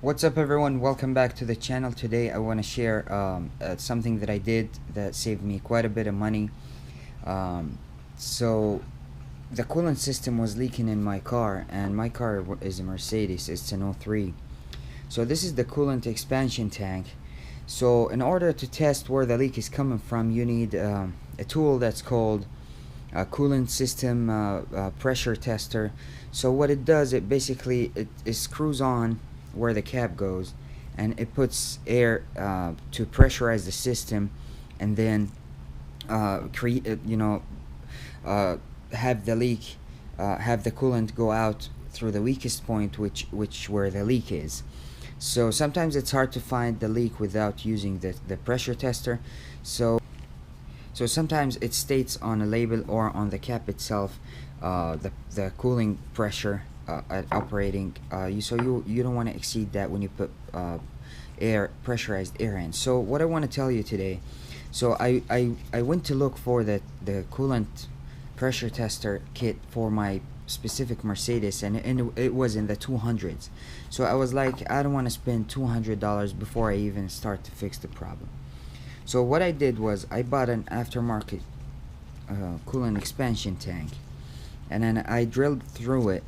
What's up, everyone? Welcome back to the channel. Today I want to share something that I did that saved me quite a bit of money. So the coolant system was leaking in my car, and my car is a Mercedes. It's an '03. So this is the coolant expansion tank. So in order to test where the leak is coming from, you need a tool that's called a coolant system pressure tester. So what it does, it basically it screws on where the cap goes, and it puts air to pressurize the system, and then create have the leak, have the coolant go out through the weakest point, which where the leak is. So sometimes it's hard to find the leak without using the pressure tester. So sometimes it states on a label or on the cap itself the cooling pressure at operating. You don't want to exceed that when you put pressurized air in. So what I want to tell you today, so I went to look for the coolant pressure tester kit for my specific Mercedes, and it was in the 200s. So I was like, I don't want to spend $200 before I even start to fix the problem. So what I did was I bought an aftermarket coolant expansion tank, and then I drilled through it,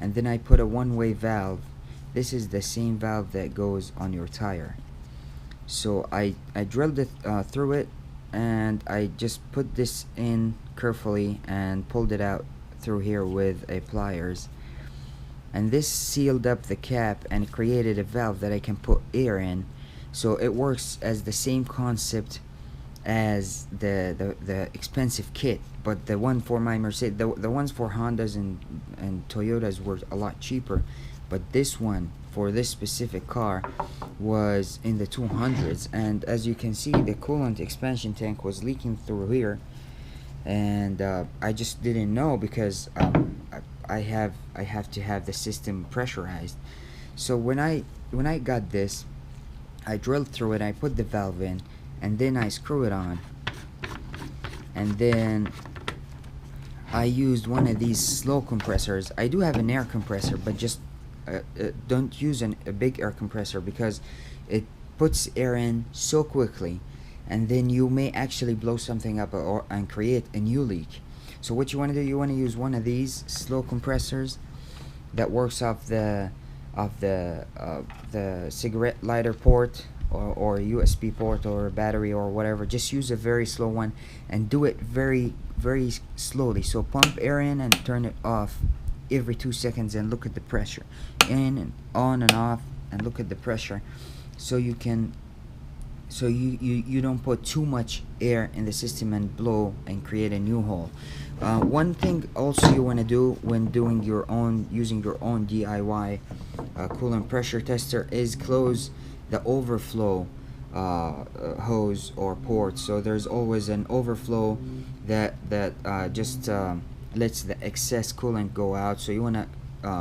and then I put a one-way valve. This is the same valve that goes on your tire. So I drilled it through it, and I just put this in carefully and pulled it out through here with a pliers, and this sealed up the cap and created a valve that I can put air in. So it works as the same concept as the expensive kit, but the one for my Mercedes, the ones for Hondas and Toyotas were a lot cheaper, but this one for this specific car was in the 200s. And as you can see, the coolant expansion tank was leaking through here, and I just didn't know because I have to have the system pressurized. So when I got this, I drilled through it, I put the valve in, and then I screw it on, and then I used one of these slow compressors. I do have an air compressor, but just don't use a big air compressor because it puts air in so quickly, and then you may actually blow something up and create a new leak. So what you want to do, you want to use one of these slow compressors that works off the cigarette lighter port or USB port or battery or whatever. Just use a very slow one and do it very slowly. So pump air in and turn it off every 2 seconds, and look at the pressure, in and on and off, and look at the pressure, so you don't put too much air in the system and blow and create a new hole. One thing also you want to do when doing using your own DIY coolant pressure tester is close the overflow hose or port. So there's always an overflow that just lets the excess coolant go out. So you want to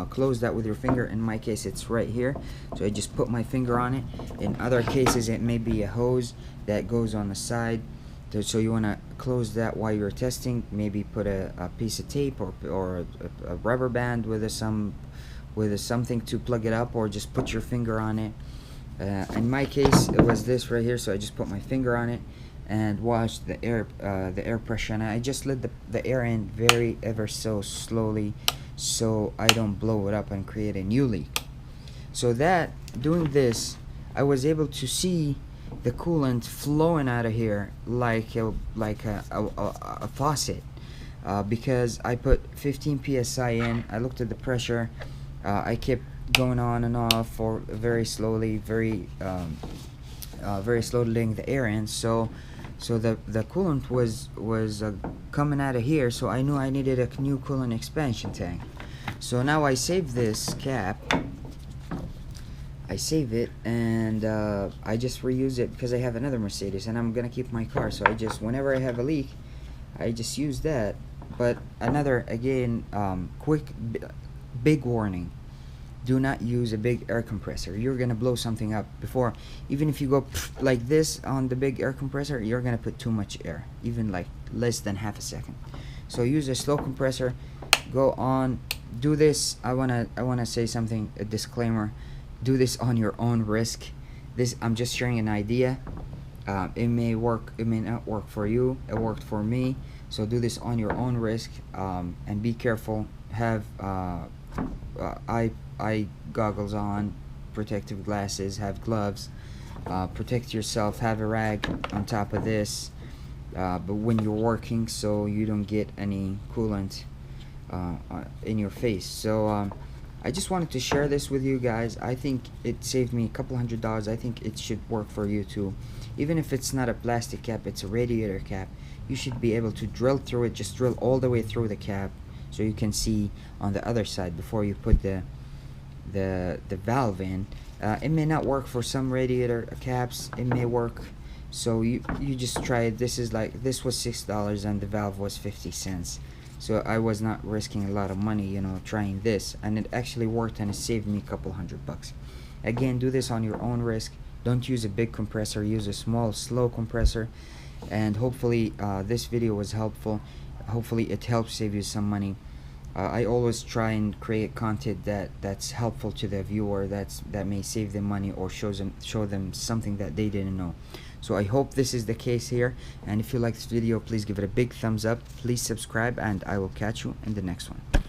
close that with your finger. In my case, it's right here, so I just put my finger on it. In other cases, it may be a hose that goes on the side. So you want to close that while you're testing. Maybe put a piece of tape or a rubber band with something to plug it up, or just put your finger on it. In my case, it was this right here, so I just put my finger on it and watched the air pressure, and I just let the air in ever so slowly, so I don't blow it up and create a new leak. So doing this, I was able to see the coolant flowing out of here like a faucet, because I put 15 psi in. I looked at the pressure. I kept going on and off for very slowly, very slowly letting the air in. So the coolant was coming out of here, so I knew I needed a new coolant expansion tank. So now I save this cap, I save it, and I just reuse it because I have another Mercedes and I'm gonna keep my car. So whenever I have a leak, I just use that. But again, quick big warning: do not use a big air compressor. You're gonna blow something up before. Even if you go like this on the big air compressor, you're gonna put too much air, even like less than half a second. So use a slow compressor. Go on, do this. I wanna say something, a disclaimer. do this on your own risk. This, I'm just sharing an idea. It may work, it may not work for you. It worked for me. So do this on your own risk, and be careful. Have eye goggles on, protective glasses, have gloves, protect yourself, have a rag on top of this, but when you're working, so you don't get any coolant in your face. So I just wanted to share this with you guys. I think it saved me a couple $100. I think it should work for you too. Even if it's not a plastic cap, it's a radiator cap, you should be able to drill through it. Just drill all the way through the cap so you can see on the other side before you put the valve in. It may not work for some radiator caps, it may work, so you just try it. This was $6 and the valve was 50 cents, so I was not risking a lot of money, you know, trying this, and it actually worked and it saved me a couple $100. Again, do this on your own risk. Don't use a big compressor, use a small slow compressor. And hopefully this video was helpful. Hopefully it helps save you some money. I always try and create content that's helpful to the viewer, that may save them money or show them something that they didn't know. So I hope this is the case here, and if you like this video, please give it a big thumbs up, please subscribe, and I will catch you in the next one.